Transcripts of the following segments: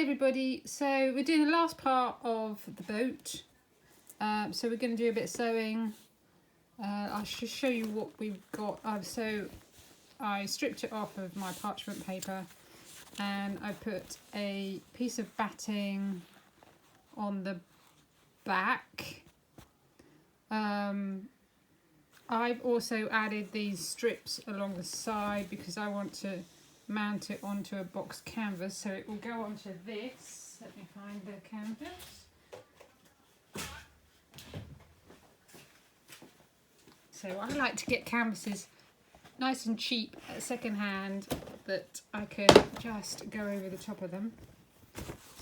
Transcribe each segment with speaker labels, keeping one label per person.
Speaker 1: everybody, so we're doing the last part of the boat. So we're going to do a bit of sewing. I'll just show you what we've got. So I stripped it off of my parchment paper and I put a piece of batting on the back. I've also added these strips along the side because I want to mount it onto a box canvas, so it will go onto this. Let me find the canvas. So I like to get canvases nice and cheap at second hand that I can just go over the top of them.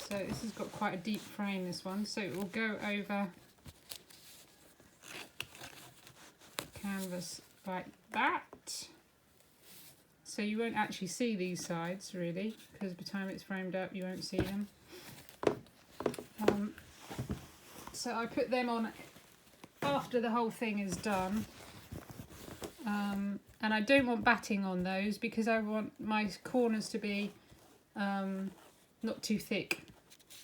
Speaker 1: So this has got quite a deep frame, this one, so it will go over canvas like that. So you won't actually see these sides really, because by the time it's framed up you won't see them. So I put them on after the whole thing is done. And I don't want batting on those because I want my corners to be not too thick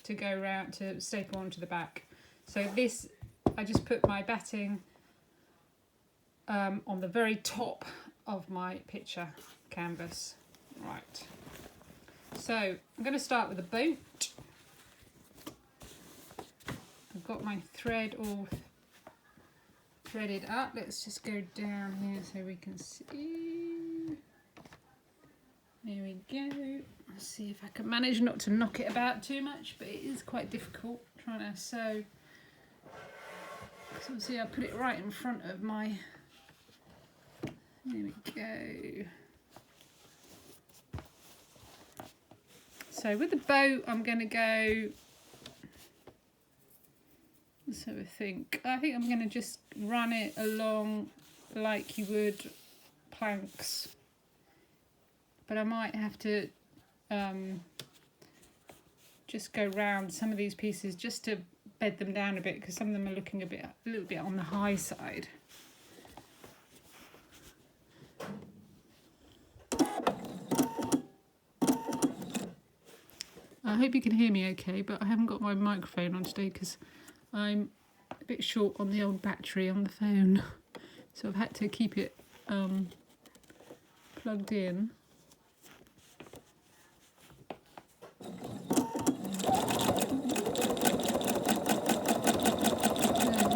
Speaker 1: to go around to staple onto the back. So this, I just put my batting on the very top of my picture canvas. Right, so I'm going to start with the boat. I've got my thread all threaded up. Let's just go down here so we can see. There we go. Let's see if I can manage not to knock it about too much, but it is quite difficult trying to sew. So see, I put it right in front of my. There we go. So with the boat, I'm going to go. Let's have a think. I think I'm going to just run it along like you would planks, but I might have to just go round some of these pieces just to bed them down a bit, because some of them are looking a little bit on the high side. I hope you can hear me okay, but I haven't got my microphone on today because I'm a bit short on the old battery on the phone, so I've had to keep it plugged in.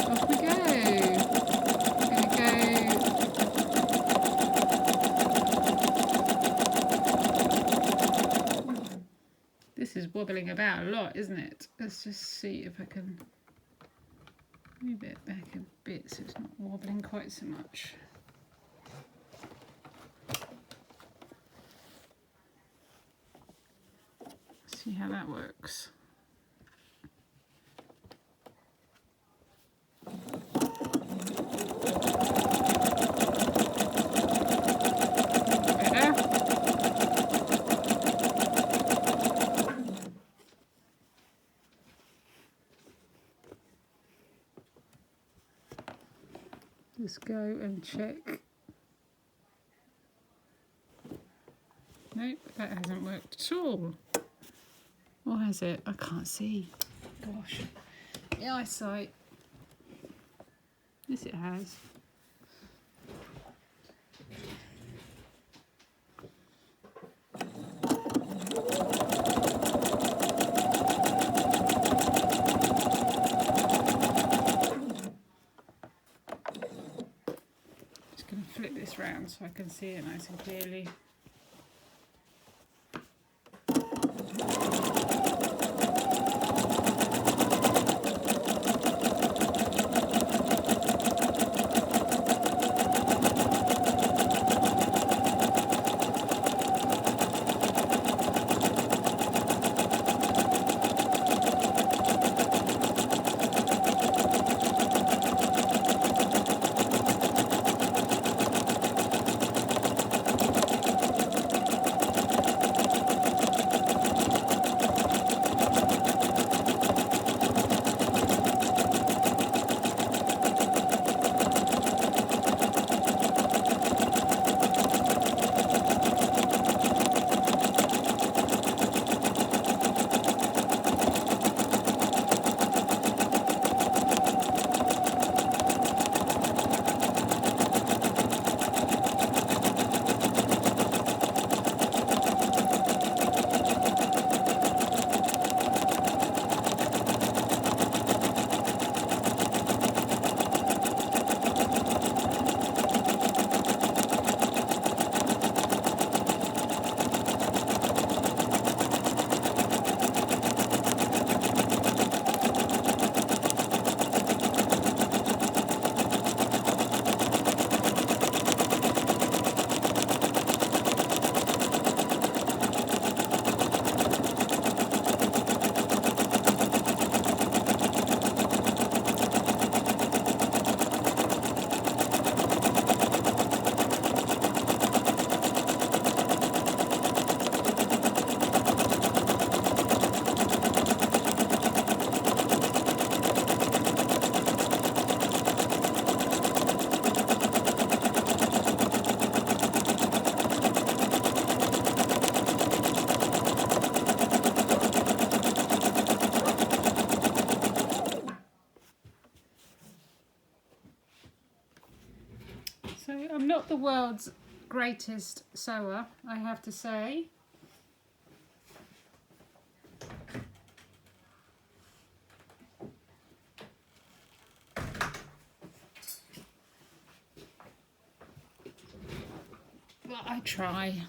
Speaker 1: Off we go. This is wobbling about a lot, isn't it? Let's just see if I can move it back a bit so it's not wobbling quite so much. See how that works. Just go and check. Nope, that hasn't worked at all. Or has it? I can't see. Gosh, the eyesight. Yes, it has. Flip this round so I can see it nice and clearly. not the world's greatest sewer, I have to say. But I try.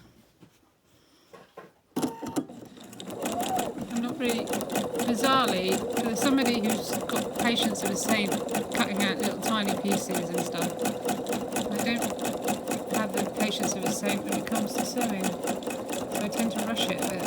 Speaker 1: I'm not really, bizarrely, for somebody who's got patience of a saint cutting out little tiny pieces and stuff, I don't have the patience of a saint when it comes to sewing, so I tend to rush it a bit.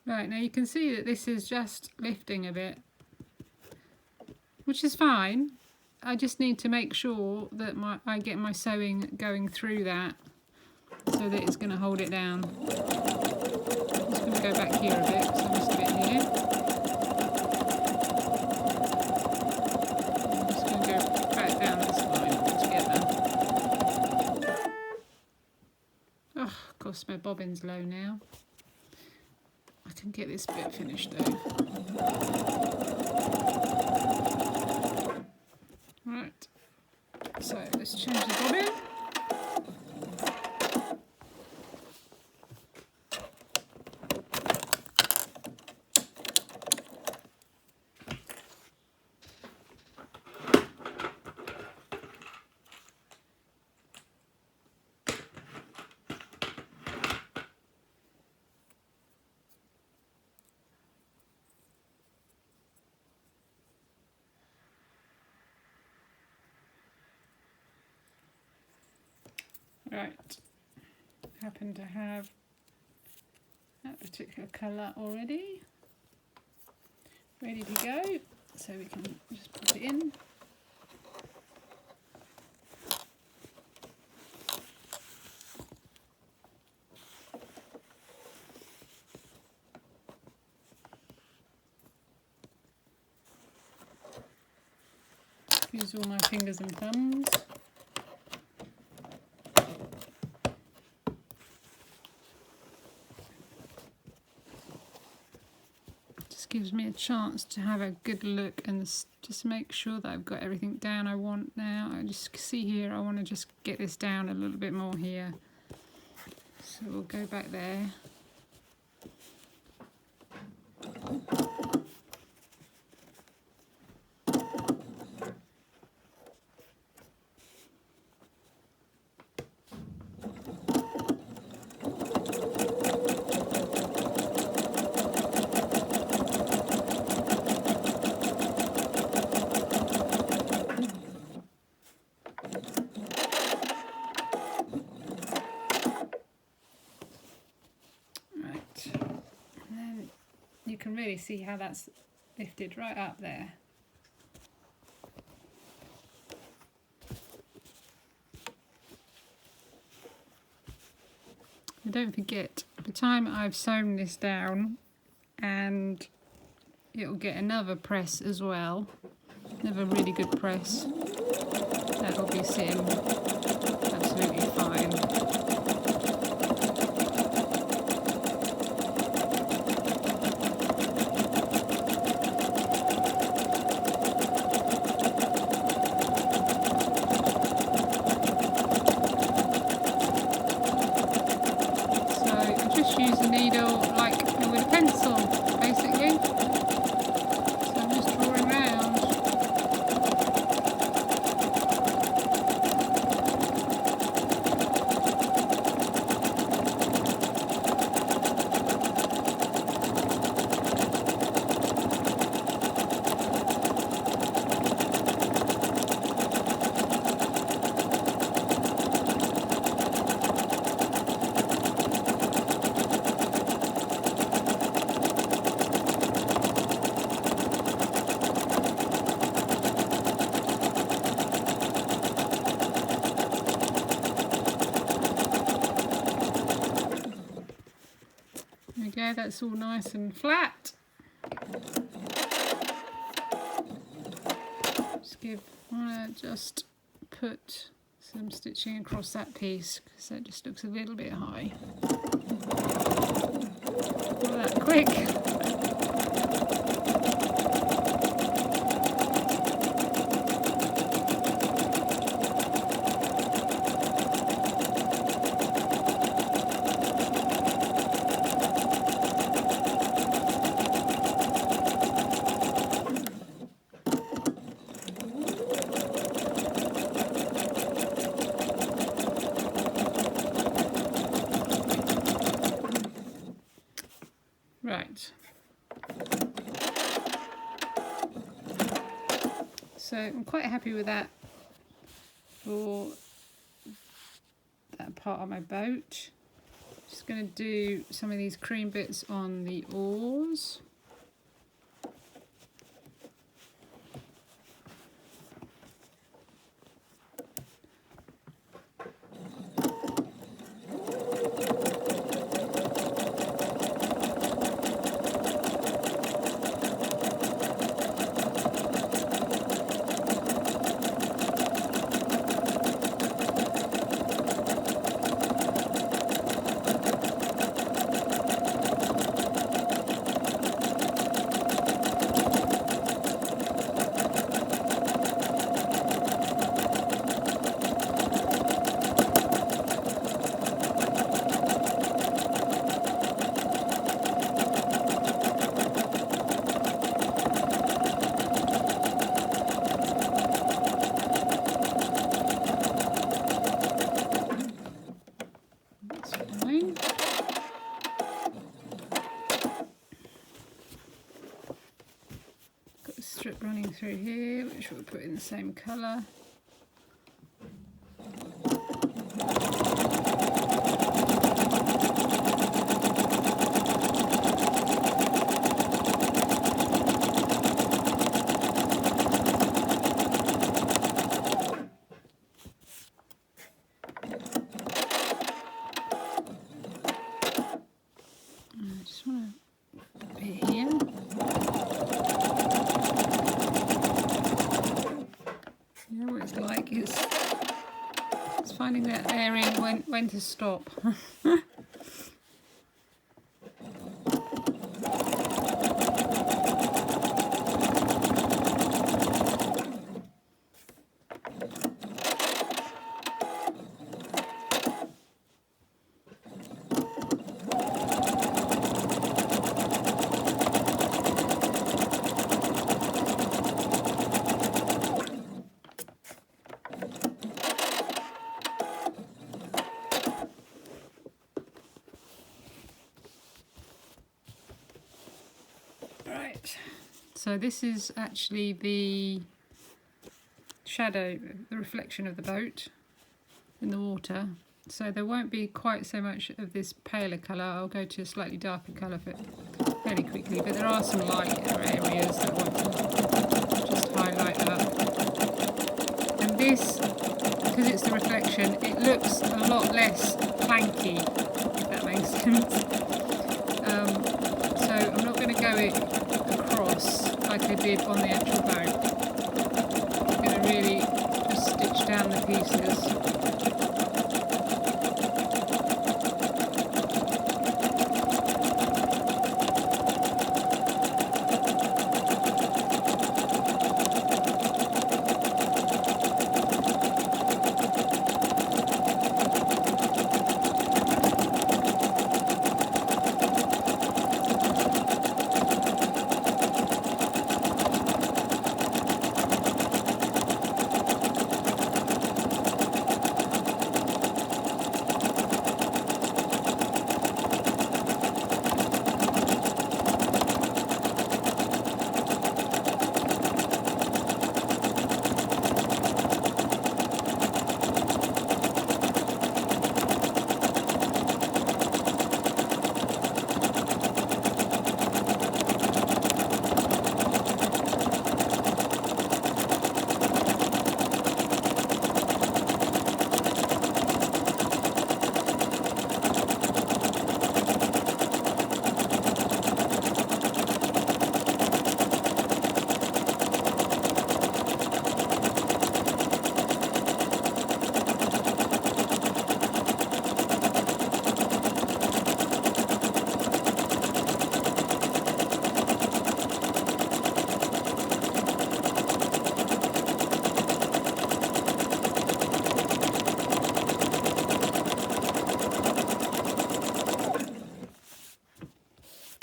Speaker 1: Right, now you can see that this is just lifting a bit, which is fine. I just need to make sure that I get my sewing going through that so that it's going to hold it down. I'm just going to go back here a bit, so I missed a bit here. I'm just going to go back down this line altogether. Oh, of course my bobbin's low now. I can get this bit finished though. Right, so let's change the bobbin. Right, happen to have that particular colour already ready to go, so we can just put it in. Use all my fingers and thumbs. Gives me a chance to have a good look and just make sure that I've got everything down I want now. I just see here I want to just get this down a little bit more here, so we'll go back there. You can really see how that's lifted right up there. And don't forget, by the time I've sewn this down, and it'll get another press as well, another really good press, that'll be sitting absolutely fine. There we go, that's all nice and flat. Just put some stitching across that piece because that just looks a little bit high. Not that quick. Right, so I'm quite happy with that for that part of my boat. Just going to do some of these cream bits on the oars. Strip running through here, which we'll put in the same colour. I just want to put it here. You know what it's like, it's finding that area when to stop. Right, so this is actually the shadow, the reflection of the boat in the water. So there won't be quite so much of this paler colour. I'll go to a slightly darker colour for it fairly quickly, but there are some lighter areas that I want to just highlight that. And this, because it's the reflection, it looks a lot less planky, if that makes sense. So I'm not going to go it across like I did on the actual boat. I'm going to really just stitch down the pieces.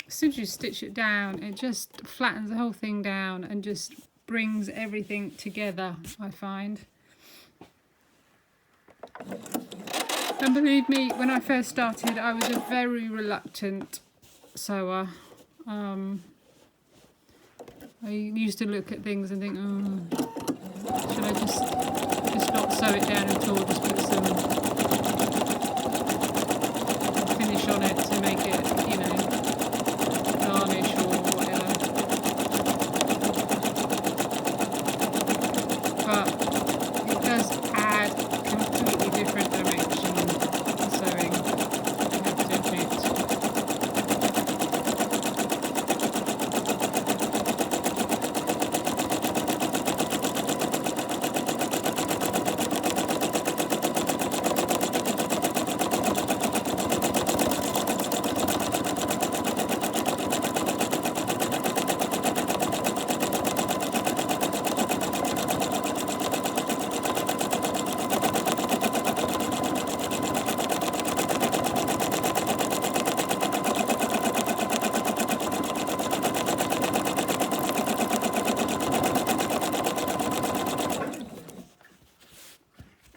Speaker 1: as soon as you stitch it down, it just flattens the whole thing down and just brings everything together, I find. And believe me, when I first started, I was a very reluctant sewer. I used to look at things and think, oh, should I just not sew it down at all, just put some finish on it to make it, you know, garnish or whatever. But it does add completely different dimension to sewing, I have to admit.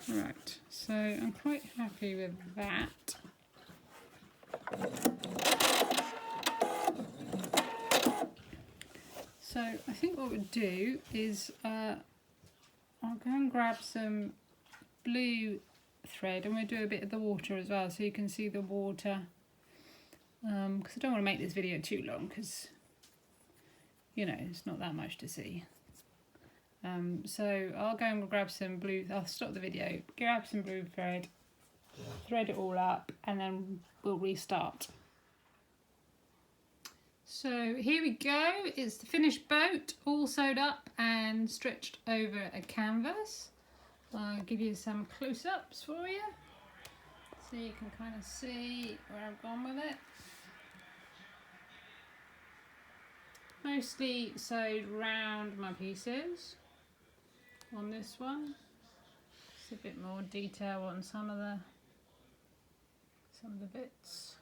Speaker 1: Right, so I'm quite happy with that. So I think what we'll do is I'll go and grab some blue thread and we'll do a bit of the water as well so you can see the water, because I don't want to make this video too long because, you know, it's not that much to see. So I'll go and grab some blue, I'll stop the video, grab some blue thread, thread it all up, and then we'll restart. So here we go, it's the finished boat, all sewed up and stretched over a canvas. I'll give you some close-ups for you, so you can kind of see where I've gone with it. Mostly sewed round my pieces on this one. Just a bit more detail on some of the bits.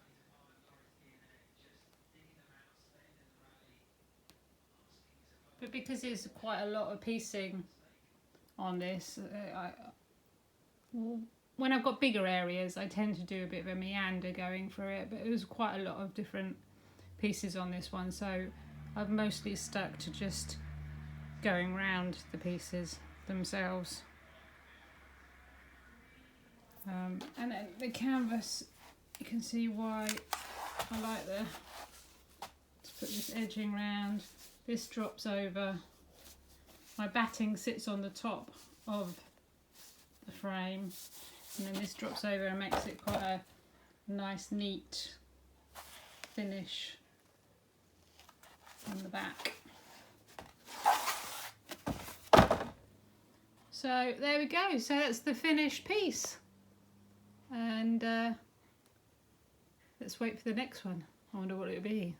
Speaker 1: But because there's quite a lot of piecing on this, when I've got bigger areas I tend to do a bit of a meander going through it, but it was quite a lot of different pieces on this one, so I've mostly stuck to just going round the pieces themselves. And then the canvas, you can see why I like to put this edging round. This drops over. My batting sits on the top of the frame, and then this drops over and makes it quite a nice, neat finish on the back. So there we go, so that's the finished piece, and let's wait for the next one. I wonder what it'll be.